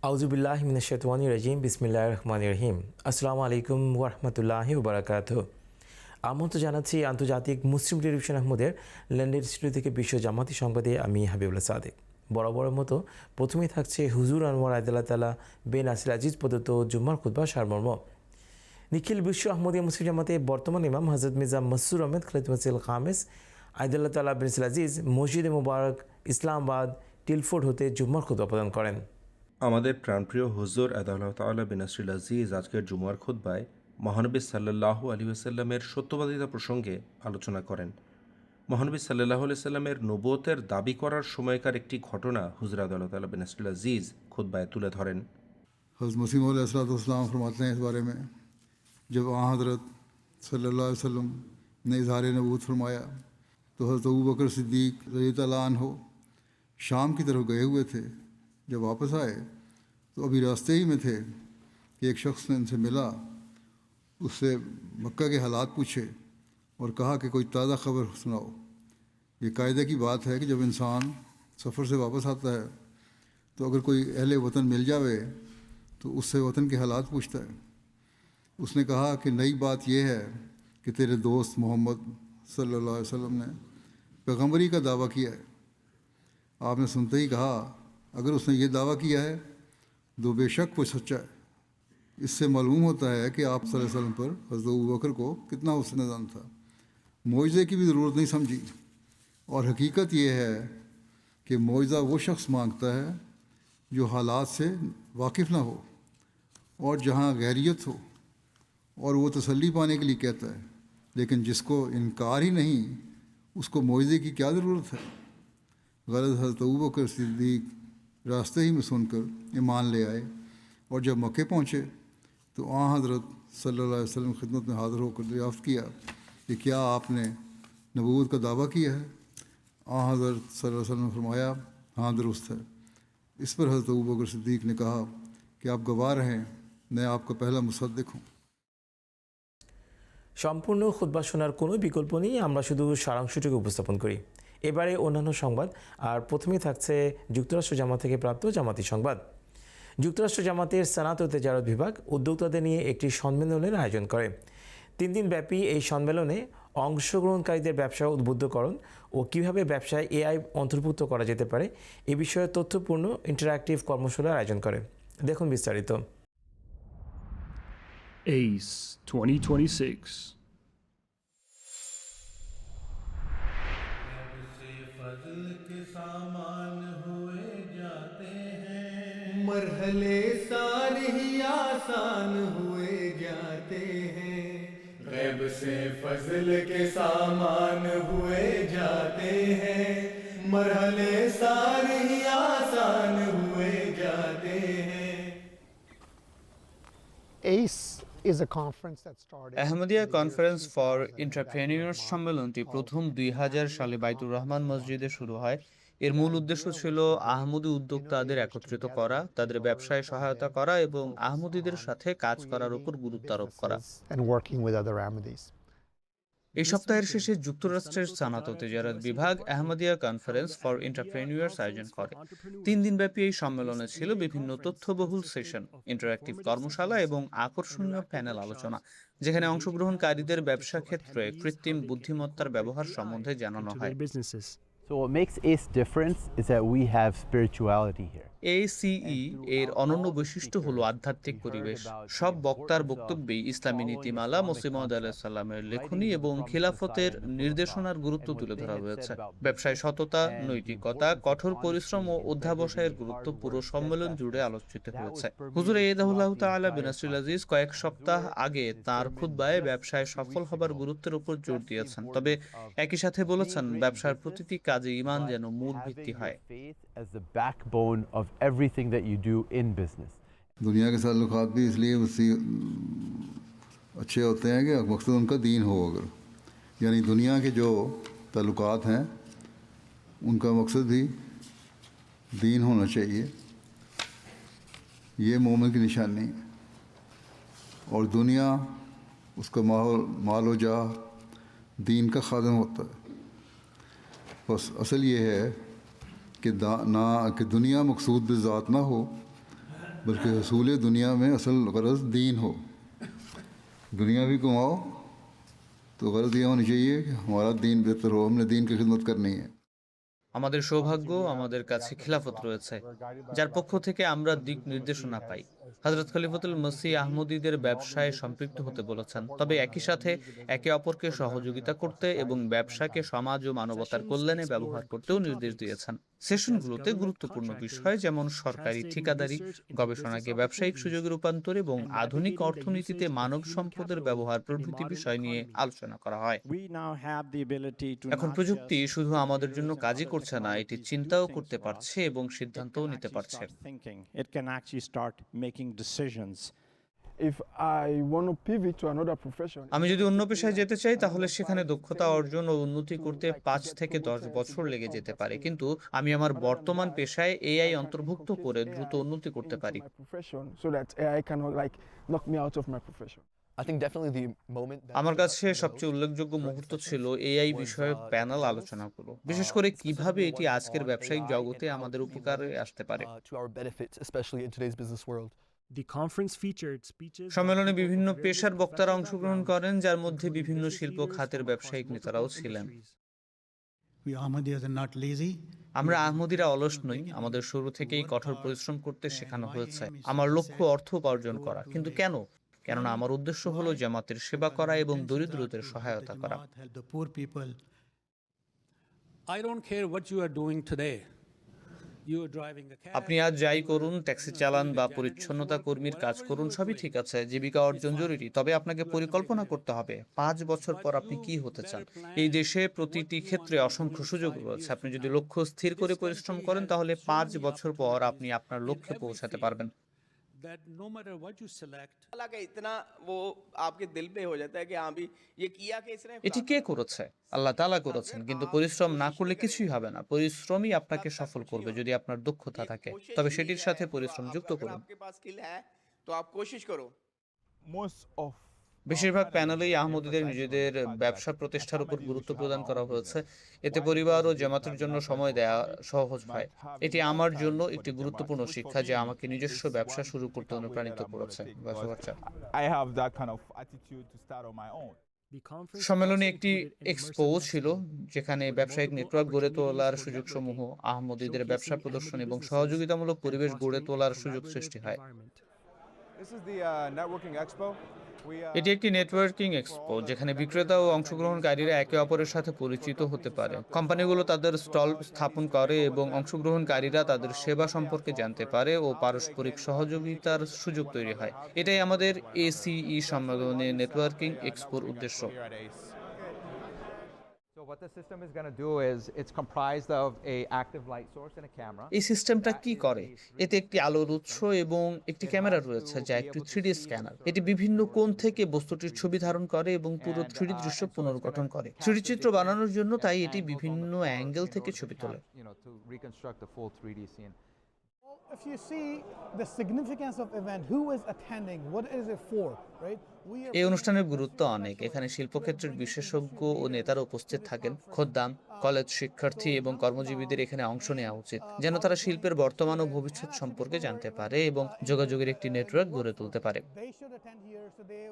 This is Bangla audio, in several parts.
আউযুবিল্লাহি মিনাশ শাইতানির রাজিম বিসমিল্লাহির রহমানির রহিম। আসসালামু আলাইকুম ওয়া রাহমাতুল্লাহি ওয়া বারাকাতুহু। আমন্ত্রণ জানাচ্ছি আন্তর্জাতিক মুসলিম টেলিভিশন আহমদের লন্ডন স্টুডিও থেকে বিশ্ব জামাতি সংবাদে আমি হাবিবুল্লাহ সাদেক। বরাবরের মতো প্রথমেই থাকছে হুজুর আনোয়ার আয়দাল্লাহ তাআলা বিন নাসির আজিজ প্রদত্ত জুম্মার খুতবা সারমর্ম। নিখিল বিশ্ব আহমদিয়া মুসলিম জামাতে বর্তমান ইমাম হযরত মির্জা মসরুর আহমেদ খলিফাতুল খামেস আয়দাল্লাহ তাআলা বিন নাসির আজিজ মসজিদে মুবারক ইসলামাবাদ টিলফোর্ড হতে জুম্মার খুতবা প্রদান করেন। আমাদের প্রাণপ্রিয় হুজুর আল্লাহ তাআলা বিন নাসির আজিজ আজকের জুমার খুতবায় মহানবী সাল্লাল্লাহু আলাইহি ওয়াসাল্লামের সত্যবাদিতা প্রসঙ্গে আলোচনা করেন। মহানবী সাল্লাল্লাহু আলাইহি ওয়াসাল্লামের নবুয়তের দাবি করার সময়কার একটি ঘটনা হুজুর আল্লাহ তাআলা বিন নাসির আজিজ খুতবায় তুলে ধরেন। हज़रत मसीह मौद अलैहिस्सलाम फरमाते हैं इस बारे में, जब हज़रत सल्लल्लाहु अलैहि वसल्लम ने इज़हार नबूवत फरमाया तो हज़रत अबू बकर सिद्दीक़ रज़ियल्लाहु अन्हु शाम की तरफ गए हुए थे। जब वापस आए तो अभी रास्ते ही में थे कि एक शख्स ने उनसे मिला, उससे मक्का के हालात पूछे और कहा कि कोई ताज़ा ख़बर सुनाओ। ये कायदे की बात है कि जब इंसान सफ़र से वापस आता है तो अगर कोई अहले वतन मिल जावे तो उससे वतन के हालात पूछता है। उसने कहा कि नई बात यह है कि तेरे दोस्त मोहम्मद सल्लल्लाहु अलैहि वसल्लम ने पैगम्बरी का दावा किया है। आपने सुनते ही कहा, अगर उसने ये दावा किया है तो बेशक वो सच्चा है। इससे मालूम होता है कि आप सल्लल्लाहु अलैहि वसल्लम पर हज़रत अबू बकर को कितना हुस्न ज़न था। मोइज़े की भी ज़रूरत नहीं समझी। और हकीकत ये है कि मोइज़ा वो शख्स मांगता है जो हालात से वाकिफ़ ना हो और जहाँ गैरियत हो, और वो तसल्ली पाने के लिए कहता है। लेकिन जिसको इनकार ही नहीं, उसको मोइज़े की क्या ज़रूरत है। गलत हज़रत अबू बकर सिद्दीक़ रास्ते ही में सुनकर ईमान ले आए और जब मक्के पहुँचे तो हज़रत सल्लल्लाहु अलैहि वसल्लम खिदमत में हाज़िर होकर दरियाफ़्त किया कि क्या आपने नबूवत का दावा किया है। हज़रत सल्लल्लाहु अलैहि वसल्लम ने फरमाया, हाँ दुरुस्त है। इस पर हज़रत अबू बकर सिद्दीक़ ने कहा कि आप गवाह रहें, मैं आपका पहला मुसद्दिक़ हूँ। সম্পূর্ণ খুতবা শোনার কোনো বিকল্প নেই, আমরা শুধু সারাংশটুকু উপস্থাপন করি। এবারে অন্যান্য সংবাদ, আর প্রথমেই থাকছে যুক্তরাষ্ট্র জামাত থেকে প্রাপ্ত জামাতি সংবাদ। যুক্তরাষ্ট্র জামাতের সানাত ও তেজারত বিভাগ উদ্যোক্তাদের নিয়ে একটি সম্মেলনের আয়োজন করে। 3 দিন ব্যাপী এই সম্মেলনে অংশগ্রহণকারীদের ব্যবসা উদ্বুদ্ধকরণ ও কীভাবে ব্যবসায় এআই অন্তর্ভুক্ত করা যেতে পারে এ বিষয়ে তথ্যপূর্ণ ইন্টারঅ্যাক্টিভ কর্মশালার আয়োজন করে। দেখুন বিস্তারিত। ACE 2026. मरहले सारे ही आसान हुए जाते हैं, गैब से फजल के सामान हुए जाते हैं। मरहले सारे ही आसान हुए जाते हैं। ACE is a conference that started Ahmadiyya conference for entrepreneurs সম্মেলনটি প্রথম 2000 সালে বাইতুর রহমান মসজিদে শুরু হয়। এর মূল উদ্দেশ্য ছিল আহমদি উদ্যোক্তাদের একত্রিত করা, তাদের ব্যবসায় সহায়তা করা এবং আহমদীদের সাথে কাজ করার উপর গুরুত্ব আরোপ করা। and working with other Ahmadis. এই সপ্তাহের শেষে যুক্তরাষ্ট্রের সানাত ও তেজারত বিভাগ আহমদিয়া কনফারেন্স ফর এন্টারপ্রেনিউরস আয়োজন করে। 3 দিনব্যাপী এই সম্মেলনে ছিল বিভিন্ন তথ্যবহুল সেশন, ইন্টারঅ্যাক্টিভ কর্মশালা এবং আকর্ষণীয় প্যানেল আলোচনা, যেখানে অংশগ্রহণকারীদের ব্যবসা ক্ষেত্রে কৃত্রিম বুদ্ধিমত্তার ব্যবহার সম্বন্ধে জানানো হয়। So what makes ACE different is that we have spirituality here. ACE এর অনন্য বৈশিষ্ট্য হলো আধ্যাত্মিক পরিবেশ। সব বক্তার বক্তব্যেই ইসলামী নীতিমালা, মসিহ মাউদ আলাইহিস সালামের লেখনী এবং খিলাফতের নির্দেশনার গুরুত্ব তুলে ধরা হয়েছে। ব্যবসায় সততা, নৈতিকতা, কঠোর পরিশ্রম ও অধ্যাবসায়ের গুরুত্ব পুরো সম্মেলন জুড়ে আলোচিত হয়েছে। হুজুর আল্লাহ তাআলা বিন নাসির আজিজ কয়েক সপ্তাহ আগে তার খুতবায় ব্যবসায় সফল হবার গুরুত্বের উপর জোর দিয়েছেন, তবে একই সাথে বলেছেন ব্যবসার প্রতিটি কাজে ঈমান যেন মূল ভিত্তি হয়। As the backbone of everything that you do in business. दुनिया के ताल्लुकात भी इसलिए अच्छे होते हैं कि मकसद उनका दीन हो। अगर यानी दुनिया के जो ताल्लुकात हैं उनका मकसद भी दीन होना चाहिए, ये मोमिन की निशानी है। और दुनिया उसका माल व जाह दीन का खादम होता है। बस असल ये है कि ना कि दुनिया मकसूद बिज़ात ना हो, बल्कि असूल दुनिया में असल गरज दीन हो। दुनिया भी कमाओ तो गरज ये होनी चाहिए कि हमारा दीन बेहतर हो, हमने दीन की खिदमत करनी है। আমাদের সৌভাগ্য, আমাদের কাছে খিলাফত রয়েছে, যার পক্ষ থেকে আমরা দিক নির্দেশনা পাই। হযরত খলিফাতুল মসিহ আহমদীদের ব্যবসায় সম্পৃক্ত হতে বলেছেন, তবে একই সাথে একে অপরকে সহযোগিতা করতে এবং ব্যবসাকে সমাজ ও মানবতার কল্যাণে ব্যবহার করতেও নির্দেশ দিয়েছেন। সেশনগুলোতে গুরুত্বপূর্ণ বিষয় যেমন সরকারি ঠিকাদারি, গবেষণাকে ব্যবসায়িক সুযোগে রূপান্তর এবং আধুনিক অর্থনীতিতে মানব সম্পদের ব্যবহার প্রভৃতি বিষয় নিয়ে আলোচনা করা হয়। এখন প্রযুক্তি শুধু আমাদের জন্য কাজই করছে না, এটি চিন্তাও করতে পারছে এবং সিদ্ধান্তও নিতে পারছে। If I want to pivot to another profession, আমি যদি অন্য পেশায় যেতে চাই তাহলে সেখানে দক্ষতা অর্জন ও উন্নতি করতে 5 থেকে 10 বছর লেগে যেতে পারে, কিন্তু আমি আমার বর্তমান পেশায় এআই অন্তর্ভুক্ত করে দ্রুত উন্নতি করতে পারি। my profession, so that AI cannot like knock me out of my profession. I think definitely the moment that আমার কাছে সবচেয়ে উল্লেখযোগ্য মুহূর্ত ছিল এআই বিষয়ক প্যানেল আলোচনাগুলো, বিশেষ করে কিভাবে এটি আজকের ব্যবসায়িক জগতে আমাদের উপকারে আসতে পারে। to our benefit, especially in today's business world. The conference featured speeches. সম্মেলনে বিভিন্ন পেশার বক্তারা অংশগ্রহণ করেন, যার মধ্যে বিভিন্ন শিল্প খাতের ব্যবসায়িক নেতারাও ছিলেন। We Ahmadiyas are not lazy. আমরা আহমদীরা অলস নই, আমাদের শুরু থেকেই কঠোর পরিশ্রম করতে শেখানো হয়েছে। আমার লক্ষ্য অর্থ উপার্জন করা, কিন্তু কেন? কেননা আমার উদ্দেশ্য হলো জামাতের সেবা করা এবং দরিদ্রদের সহায়তা করা। Help the poor people. I don't care what you are doing today. You are driving a cab. আপনি আজ যাই করুন, ট্যাক্সি চালান বা পরিচ্ছন্নতা কর্মীর কাজ করুন, সবই ঠিক আছে। জীবিকা অর্জন জরুরি, তবে আপনাকে পরিকল্পনা করতে হবে 5 বছর পর আপনি কি হতে চান। এই দেশে প্রতিটি ক্ষেত্রে অসংখ্য সুযোগ রয়েছে। আপনি যদি লক্ষ্য স্থির করে পরিশ্রম করেন তাহলে 5 বছর পর আপনি আপনার লক্ষ্যে পৌঁছাতে পারবেন। That no matter what you select, इतना वो आपके दिल पे हो जाता है कि हाँ भी ये किया कि इसने এটি কে করেছে? আল্লাহ তাআলা করেছেন, কিন্তু পরিশ্রম না করলে কিছুই হবে না। পরিশ্রমই আপনাকে সফল করবে যদি আপনার দক্ষতা থাকে, তবে সেটির সাথে পরিশ্রম যুক্ত করুন। आपके पास स्किल है तो आप कोशिश करो। Most of বেশিরভাগ প্যানেলেই আহমদীদের নিজেদের ব্যবসা প্রতিষ্ঠার উপর গুরুত্ব প্রদান করা হয়েছে। এতে পরিবার ও জামাতের জন্য সময় দেওয়া সহজ হয়। এটি আমার জন্য একটি গুরুত্বপূর্ণ শিক্ষা যে আমাকে নিজস্ব ব্যবসা শুরু করতে অনুপ্রাণিত করেছে। I have that kind of attitude to start on my own. The conference সম্মেলনে also একটি included এক্সপো immersive ছিল, যেখানে ব্যবসায়িক নেটওয়ার্ক গড়ে তোলার সুযোগসমূহ, আহমদীদের ব্যবসা প্রদর্শন এবং সহযোগিতামূলক পরিবেশ গড়ে তোলার সুযোগ সৃষ্টি হয়। This is the networking expo. এটি একটি নেটওয়ার্কিং এক্সপো, যেখানে বিক্রেতা ও অংশগ্রহণকারীরা একে অপরের সাথে পরিচিত হতে পারে। কোম্পানিগুলো তাদের স্টল স্থাপন করে এবং অংশগ্রহণকারীরা তাদের সেবা সম্পর্কে জানতে পারে ও পারস্পরিক সহযোগিতার সুযোগ তৈরি হয়। এটাই আমাদের ACE সম্মেলনে নেটওয়ার্কিং এক্সপোর উদ্দেশ্য। So what the system is going to do is it's comprised of a active light source and a camera. এই সিস্টেমটা কি করে? এতে একটি আলোর উৎস এবং একটি ক্যামেরা রয়েছে যা একটি 3D স্ক্যানার। এটি বিভিন্ন কোণ থেকে বস্তুটির ছবি ধারণ করে এবং পুরো 3D দৃশ্য পুনর্গঠন করে। 3D চিত্র বানানোর জন্য তাই এটি বিভিন্ন অ্যাঙ্গেল থেকে ছবি তোলে। You know, to reconstruct the full 3D scene. If you see the significance of event, who is attending, what is it for, right? এই অনুষ্ঠানের গুরুত্ব অনেক। এখানে শিল্পক্ষেত্রের বিশেষজ্ঞ ও নেতারা উপস্থিত থাকেন। খোদ্দাম, কলেজ শিক্ষার্থী এবং কর্মজীবীদের এখানে অংশ নেওয়া উচিত, যেন তারা শিল্পের বর্তমান ও ভবিষ্যৎ সম্পর্কে জানতে পারে এবং যোগাযোগের একটি নেটওয়ার্ক গড়ে তুলতে পারে। They should attend here so they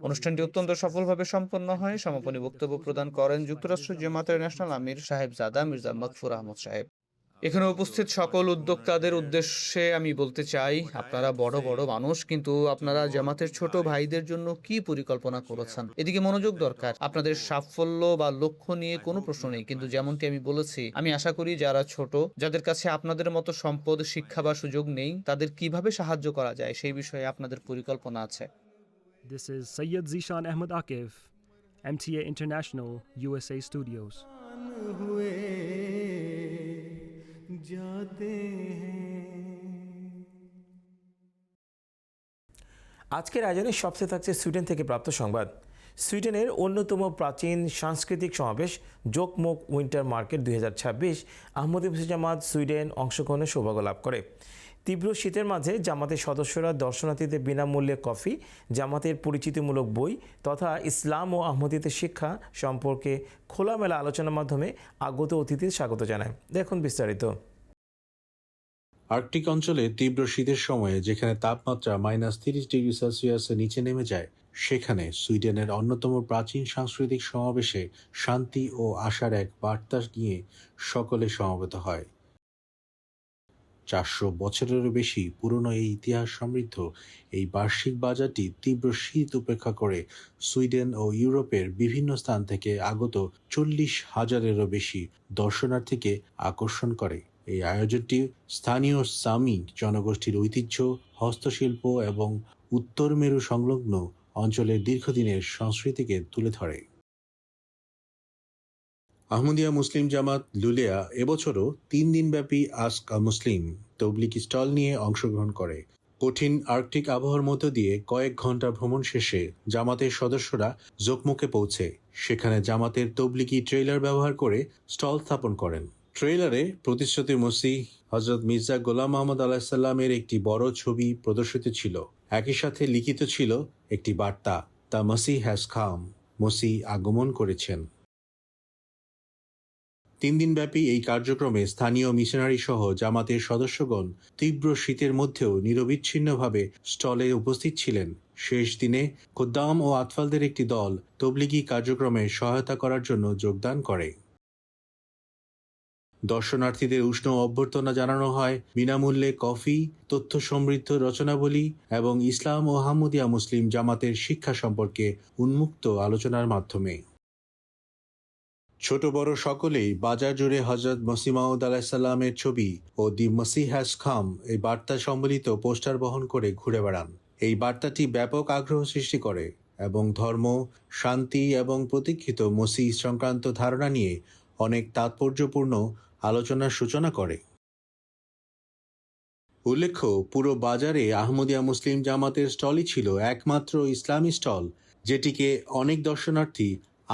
অনুষ্ঠানটি অত্যন্ত সফলভাবে সম্পন্ন হয়। সমাপনী বক্তব্য প্রদান করেন যুক্তরাষ্ট্র জামাতের ন্যাশনাল আমির সাহেবজাদা মির্জা মকফুর আহমদ সাহেব। এখানে উপস্থিত সকল উদ্যোক্তাদের উদ্দেশ্যে আমি বলতে চাই, আপনারা বড় বড় মানুষ, কিন্তু আপনারা জামাতের ছোট ভাইদের জন্য কি পরিকল্পনা করেছেন? এদিকে মনোযোগ দরকার। আপনাদের সাফল্য বা লক্ষ্য নিয়ে কোনো প্রশ্ন নেই, কিন্তু যেমনটি আমি বলেছি, আমি আশা করি যারা ছোট, যাদের কাছে আপনাদের মতো সম্পদ, শিক্ষা বা সুযোগ নেই, তাদের কিভাবে সাহায্য করা যায় সেই বিষয়ে আপনাদের পরিকল্পনা আছে। This is Sayyid Zishan Ahmed Akif, MTA International, USA Studios. हुए जाते हैं। আজকের আয়োজনে সবচেয়ে থাকছে সুইডেন থেকে প্রাপ্ত সংবাদ। সুইডেনের অন্যতম প্রাচীন সাংস্কৃতিক সমাবেশ জোকমোক উইন্টার মার্কেট 2026 আহমদী মুসলিম জামাত সুইডেন অংশগ্রহণের সৌভাগ্য লাভ করে। তীব্র শীতের মাঝে জামাতের সদস্যরা দর্শনার্থীদের বিনামূল্যে কফি, জামাতের পরিচিতিমূলক বই তথা ইসলাম ও আহমদীদের শিক্ষা সম্পর্কে খোলামেলা আলোচনার মাধ্যমে আগত অতিথিদের স্বাগত জানায়। দেখুন বিস্তারিত। আর্কটিক অঞ্চলে তীব্র শীতের সময়ে যেখানে তাপমাত্রা -30°C নিচে নেমে যায়, সেখানে সুইডেনের অন্যতম প্রাচীন সাংস্কৃতিক সমাবেশে শান্তি ও আশার এক বার্তা নিয়ে সকলে সমবেত হয়। 400 বছরেরও বেশি পুরনো এই ইতিহাস সমৃদ্ধ এই বার্ষিক বাজারটি তীব্র শীত উপেক্ষা করে সুইডেন ও ইউরোপের বিভিন্ন স্থান থেকে আগত 40,000-এরও বেশি দর্শনার্থীকে আকর্ষণ করে। এই আয়োজনটি স্থানীয় সামি জনগোষ্ঠীর ঐতিহ্য, হস্তশিল্প এবং উত্তর মেরু সংলগ্ন অঞ্চলের দীর্ঘদিনের সংস্কৃতিকে তুলে ধরে। আহমদিয়া মুসলিম জামাত লুলেয়া এবছরও 3 দিনব্যাপী আস্ক আ মুসলিম তবলিগি স্টল নিয়ে অংশগ্রহণ করে। কঠিন আর্কটিক আবহাওয়ার মধ্য দিয়ে কয়েক ঘন্টা ভ্রমণ শেষে জামাতের সদস্যরা জোকমোকে পৌঁছে সেখানে জামাতের তবলিগি ট্রেইলার ব্যবহার করে স্টল স্থাপন করেন। ট্রেইলারে প্রতিশ্রুতি মসিহ হযরত মির্জা গোলাম মোহাম্মদ আলাইহিসসালামের একটি বড় ছবি প্রদর্শিত ছিল। একই সাথে লিখিত ছিল একটি বার্তা, দ্য মসিহ হ্যাজ কাম, মসিহ আগমন করেছেন। 3 দিনব্যাপী এই কার্যক্রমে স্থানীয় মিশনারি সহ জামাতের সদস্যগণ তীব্র শীতের মধ্যেও নিরবিচ্ছিন্নভাবে স্টলে উপস্থিত ছিলেন। শেষ দিনে খোদ্দাম ও আতফালদের একটি দল তবলিগি কার্যক্রমে সহায়তা করার জন্য যোগদান করে। দর্শনার্থীদের উষ্ণ অভ্যর্থনা জানানো হয় বিনামূল্যে কফি, তথ্য সমৃদ্ধ রচনাবলী এবং ইসলাম ও আহমদিয়া মুসলিম জামাতের শিক্ষা সম্পর্কে উন্মুক্ত আলোচনার মাধ্যমে। ছোট বড় সকলেই বাজার জুড়ে হযরত মসিহ মাউদ আলাইহিসসালামের ছবি ও দি মসিহ হ্যাজ কাম এই বার্তা সম্বলিত পোস্টার বহন করে ঘুরে বেড়ান। এই বার্তাটি ব্যাপক আগ্রহ সৃষ্টি করে এবং ধর্ম, শান্তি এবং প্রতীক্ষিত মসিহ সংক্রান্ত ধারণা নিয়ে অনেক তাৎপর্যপূর্ণ আলোচনার সূচনা করে। উল্লেখ্য, পুরো বাজারে আহমদিয়া মুসলিম জামাতের স্টলই ছিল একমাত্র ইসলামী স্টল যেটিকে অনেক দর্শনার্থী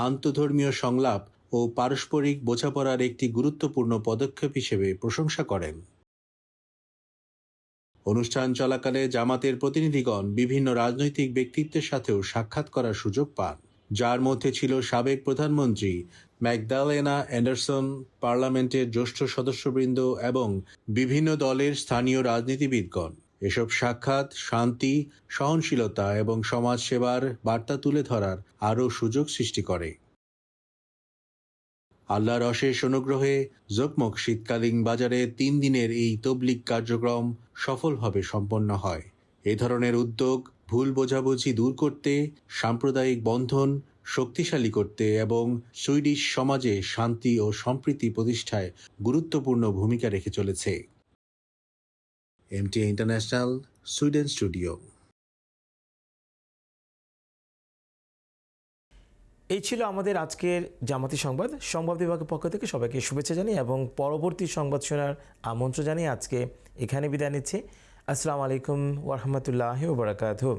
আন্তধর্মীয় সংলাপ ও পারস্পরিক বোঝাপড়ার একটি গুরুত্বপূর্ণ পদক্ষেপ হিসেবে প্রশংসা করেন। অনুষ্ঠান চলাকালে জামাতের প্রতিনিধিগণ বিভিন্ন রাজনৈতিক ব্যক্তিত্বের সাথেও সাক্ষাৎ করার সুযোগ পান, যার মধ্যে ছিল সাবেক প্রধানমন্ত্রী ম্যাগদালেনা অ্যান্ডারসন, পার্লামেন্টের জ্যেষ্ঠ সদস্যবৃন্দ এবং বিভিন্ন দলের স্থানীয় রাজনীতিবিদগণ। এসব সাক্ষাৎ শান্তি, সহনশীলতা এবং সমাজ সেবার বার্তা তুলে ধরার আরও সুযোগ সৃষ্টি করে। আল্লাহর অশেষ অনুগ্রহে জোকমোক শীতকালীন বাজারে 3 দিনের এই তবলিগ কার্যক্রম সফলভাবে সম্পন্ন হয়। এ ধরনের উদ্যোগ ভুল বোঝাবুঝি দূর করতে, সাম্প্রদায়িক বন্ধন শক্তিশালী করতে এবং সুইডিশ সমাজে শান্তি ও সম্প্রীতি প্রতিষ্ঠায় গুরুত্বপূর্ণ ভূমিকা রেখে চলেছে। MTA international, Sweden studio. এই ছিল আমাদের আজকের জামাতি সংবাদ। সংবাদ বিভাগের পক্ষ থেকে সবাইকে শুভেচ্ছা জানিয়ে এবং পরবর্তী সংবাদ শোনার আমন্ত্রণ জানিয়ে আজকে এখানে বিদায় নিচ্ছি। আসসালামু আলাইকুম ওয়া রাহমাতুল্লাহি ওয়া বারাকাতুহু।